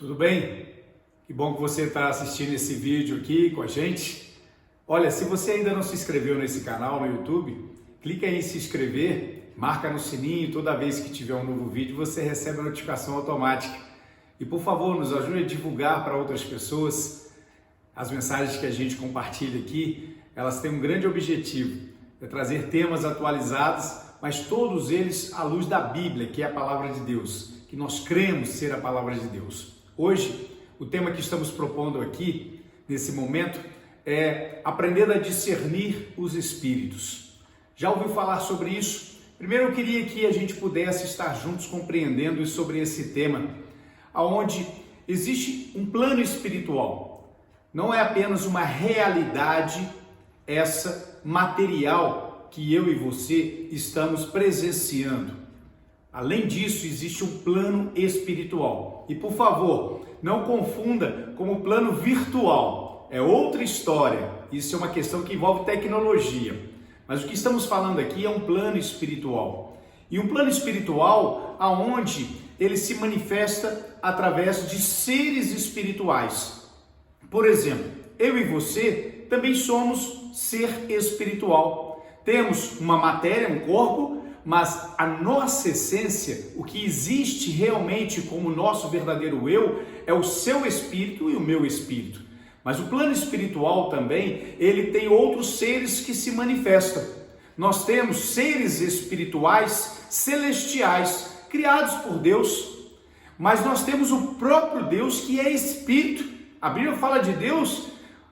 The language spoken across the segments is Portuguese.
Tudo bem? Que bom que você está assistindo esse vídeo aqui com a gente. Olha, se você ainda não se inscreveu nesse canal no YouTube, clica aí em se inscrever, marca no sininho, toda vez que tiver um novo vídeo você recebe a notificação automática. E por favor, nos ajude a divulgar para outras pessoas. As mensagens que a gente compartilha aqui, elas têm um grande objetivo, é trazer temas atualizados, mas todos eles à luz da Bíblia, que é a palavra de Deus, que nós cremos ser a palavra de Deus. Hoje, o tema que estamos propondo aqui, nesse momento, é aprender a discernir os espíritos. Já ouviu falar sobre isso? Primeiro eu queria que a gente pudesse estar juntos compreendendo sobre esse tema, onde existe um plano espiritual. Não é apenas uma realidade, essa material que eu e você estamos presenciando. Além disso, existe um plano espiritual. E por favor, não confunda com o plano virtual. É outra história. Isso é uma questão que envolve tecnologia. Mas o que estamos falando aqui é um plano espiritual. E um plano espiritual aonde ele se manifesta através de seres espirituais. Por exemplo, eu e você também somos ser espiritual. Temos uma matéria, um corpo, mas a nossa essência, o que existe realmente como nosso verdadeiro eu, é o seu espírito e o meu espírito. Mas o plano espiritual também, ele tem outros seres que se manifestam. Nós temos seres espirituais celestiais, criados por Deus, mas nós temos o próprio Deus que é espírito. A Bíblia fala de Deus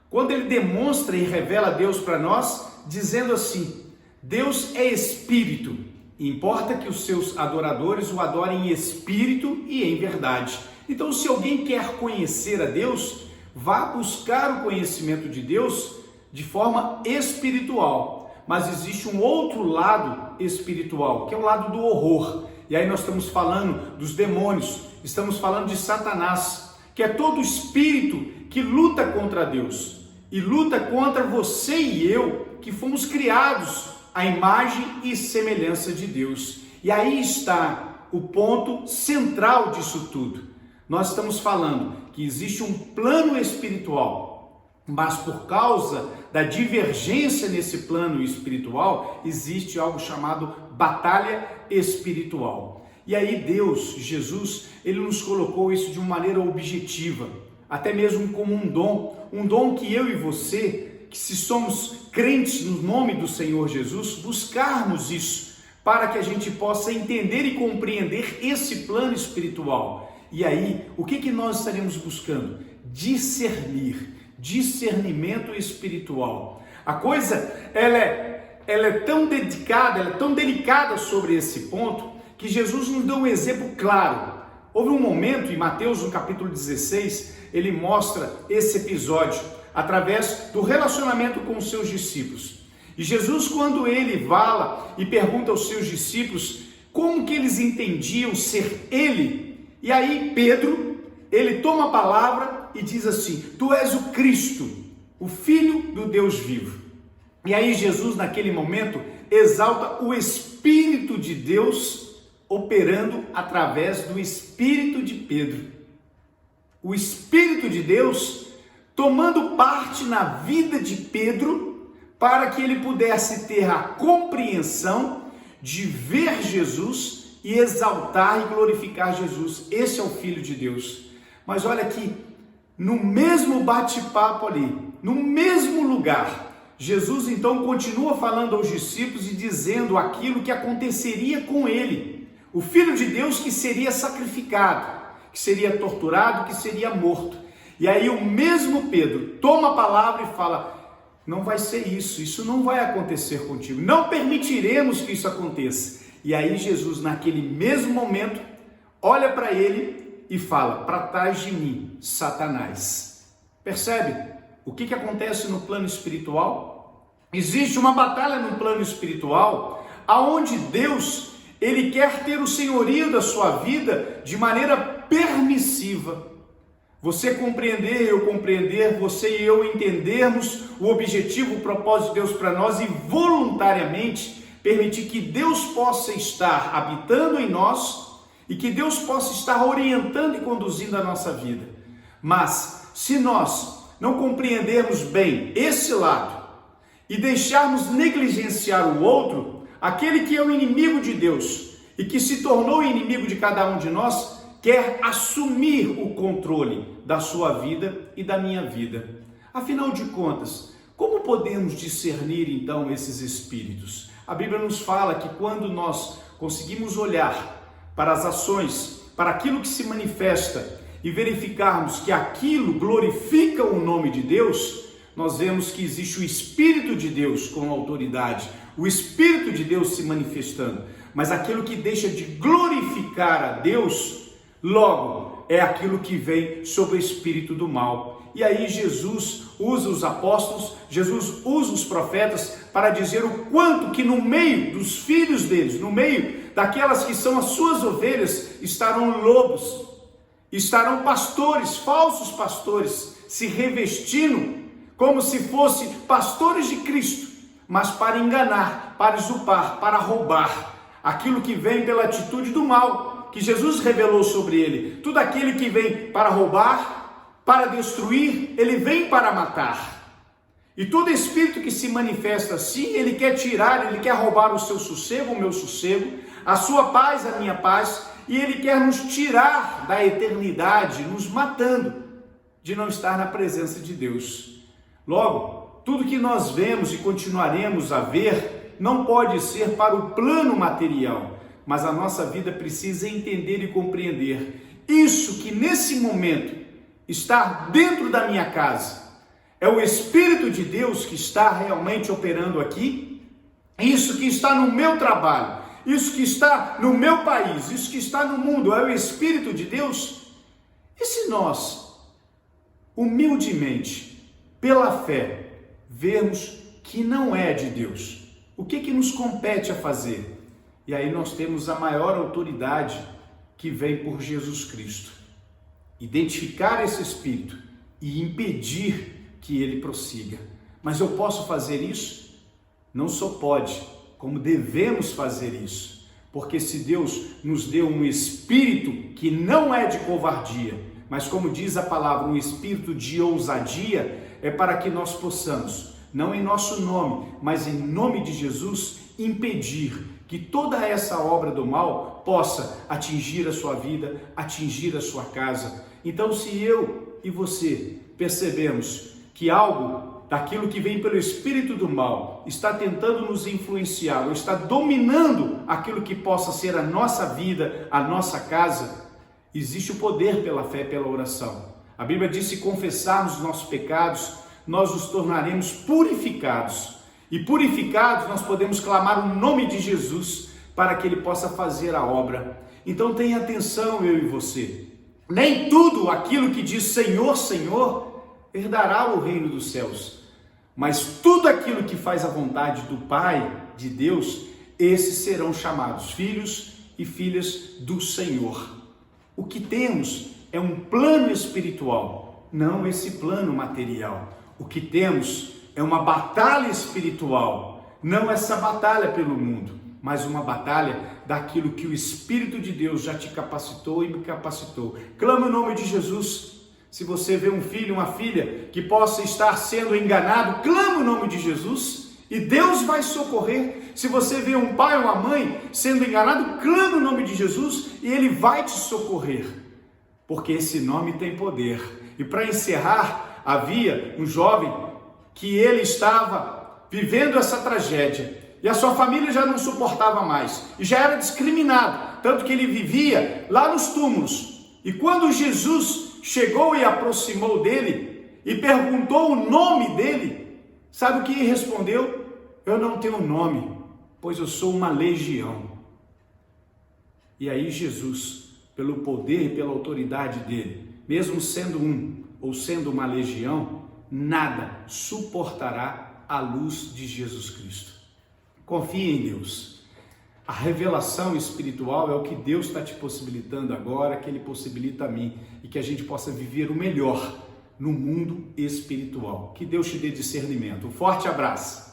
quando ele demonstra e revela Deus para nós, dizendo assim: Deus é espírito. Importa que os seus adoradores o adorem em espírito e em verdade. Então, se alguém quer conhecer a Deus, vá buscar o conhecimento de Deus de forma espiritual. Mas existe um outro lado espiritual, que é o lado do horror. E aí nós estamos falando dos demônios, estamos falando de Satanás, que é todo espírito que luta contra Deus e luta contra você e eu, que fomos criados à imagem e semelhança de Deus. E aí está o ponto central disso tudo. Nós estamos falando que existe um plano espiritual, mas por causa da divergência nesse plano espiritual, existe algo chamado batalha espiritual. E aí Deus, Jesus, ele nos colocou isso de uma maneira objetiva, até mesmo como um dom que eu e você, que se somos crentes no nome do Senhor Jesus, buscarmos isso, para que a gente possa entender e compreender esse plano espiritual. E aí, o que nós estaremos buscando? Discernimento espiritual. A coisa, ela é tão dedicada, ela é tão delicada sobre esse ponto, que Jesus nos deu um exemplo claro. Houve um momento, em Mateus, no capítulo 16, ele mostra esse episódio, através do relacionamento com os seus discípulos. E Jesus, quando ele fala e pergunta aos seus discípulos como que eles entendiam ser ele, e aí Pedro, ele toma a palavra e diz assim: tu és o Cristo, o Filho do Deus vivo. E aí Jesus, naquele momento, exalta o Espírito de Deus operando através do Espírito de Pedro. O Espírito de Deus tomando parte na vida de Pedro, para que ele pudesse ter a compreensão de ver Jesus e exaltar e glorificar Jesus. Esse é o Filho de Deus. Mas olha aqui, no mesmo bate-papo ali, no mesmo lugar, Jesus então continua falando aos discípulos e dizendo aquilo que aconteceria com ele. O Filho de Deus que seria sacrificado, que seria torturado, que seria morto. E aí o mesmo Pedro toma a palavra e fala: não vai ser isso, isso não vai acontecer contigo, não permitiremos que isso aconteça. E aí Jesus, naquele mesmo momento, olha para ele e fala: para trás de mim, Satanás. Percebe o que acontece no plano espiritual? Existe uma batalha no plano espiritual, aonde Deus, ele quer ter o senhorio da sua vida de maneira permissiva. Você compreender, eu compreender, você e eu entendermos o objetivo, o propósito de Deus para nós e voluntariamente permitir que Deus possa estar habitando em nós e que Deus possa estar orientando e conduzindo a nossa vida. Mas se nós não compreendermos bem esse lado e deixarmos negligenciar o outro, aquele que é o inimigo de Deus e que se tornou inimigo de cada um de nós, quer assumir o controle da sua vida e da minha vida. Afinal de contas, como podemos discernir então esses espíritos? A Bíblia nos fala que quando nós conseguimos olhar para as ações, para aquilo que se manifesta e verificarmos que aquilo glorifica o nome de Deus, nós vemos que existe o Espírito de Deus com autoridade, o Espírito de Deus se manifestando. Mas aquilo que deixa de glorificar a Deus, logo é aquilo que vem sobre o espírito do mal. E aí Jesus usa os apóstolos, Jesus usa os profetas para dizer o quanto que no meio dos filhos deles, no meio daquelas que são as suas ovelhas, estarão lobos, estarão pastores, falsos pastores, se revestindo como se fossem pastores de Cristo, mas para enganar, para usurpar, para roubar aquilo que vem pela atitude do mal, que Jesus revelou sobre ele. Tudo aquele que vem para roubar, para destruir, ele vem para matar. E todo espírito que se manifesta assim, ele quer tirar, ele quer roubar o seu sossego, o meu sossego, a sua paz, a minha paz, e ele quer nos tirar da eternidade, nos matando de não estar na presença de Deus. Logo, tudo que nós vemos e continuaremos a ver não pode ser para o plano material, mas a nossa vida precisa entender e compreender isso que nesse momento está dentro da minha casa. É o Espírito de Deus que está realmente operando aqui, isso que está no meu trabalho, isso que está no meu país, isso que está no mundo, é o Espírito de Deus? E se nós, humildemente, pela fé, vermos que não é de Deus, o que nos compete a fazer? E aí nós temos a maior autoridade que vem por Jesus Cristo. Identificar esse espírito e impedir que ele prossiga. Mas eu posso fazer isso? Não só pode, como devemos fazer isso. Porque se Deus nos deu um espírito que não é de covardia, mas como diz a palavra, um espírito de ousadia, é para que nós possamos, não em nosso nome, mas em nome de Jesus, impedir que toda essa obra do mal possa atingir a sua vida, atingir a sua casa. Então, se eu e você percebemos que algo daquilo que vem pelo espírito do mal está tentando nos influenciar, ou está dominando aquilo que possa ser a nossa vida, a nossa casa, existe o poder pela fé, pela oração. A Bíblia diz: se confessarmos os nossos pecados, nós nos tornaremos purificados. E purificados, nós podemos clamar o nome de Jesus para que ele possa fazer a obra. Então tenha atenção, eu e você. Nem tudo aquilo que diz Senhor, Senhor, herdará o reino dos céus. Mas tudo aquilo que faz a vontade do Pai, de Deus, esses serão chamados filhos e filhas do Senhor. O que temos é um plano espiritual, não esse plano material. O que temos é uma batalha espiritual, não essa batalha pelo mundo, mas uma batalha daquilo que o Espírito de Deus já te capacitou e me capacitou. Clama o nome de Jesus. Se você vê um filho, uma filha que possa estar sendo enganado, clama o nome de Jesus e Deus vai socorrer. Se você vê um pai ou uma mãe sendo enganado, clama o nome de Jesus e ele vai te socorrer, porque esse nome tem poder. E para encerrar, havia um jovem que ele estava vivendo essa tragédia e a sua família já não suportava mais e já era discriminado, tanto que ele vivia lá nos túmulos. E quando Jesus chegou e aproximou dele e perguntou o nome dele, sabe o que ele respondeu? Eu não tenho nome, pois eu sou uma legião. E aí Jesus, pelo poder e pela autoridade dele, mesmo sendo um ou sendo uma legião, nada suportará a luz de Jesus Cristo. Confie em Deus. A revelação espiritual é o que Deus está te possibilitando agora, que Ele possibilita a mim, e que a gente possa viver o melhor no mundo espiritual. Que Deus te dê discernimento. Um forte abraço.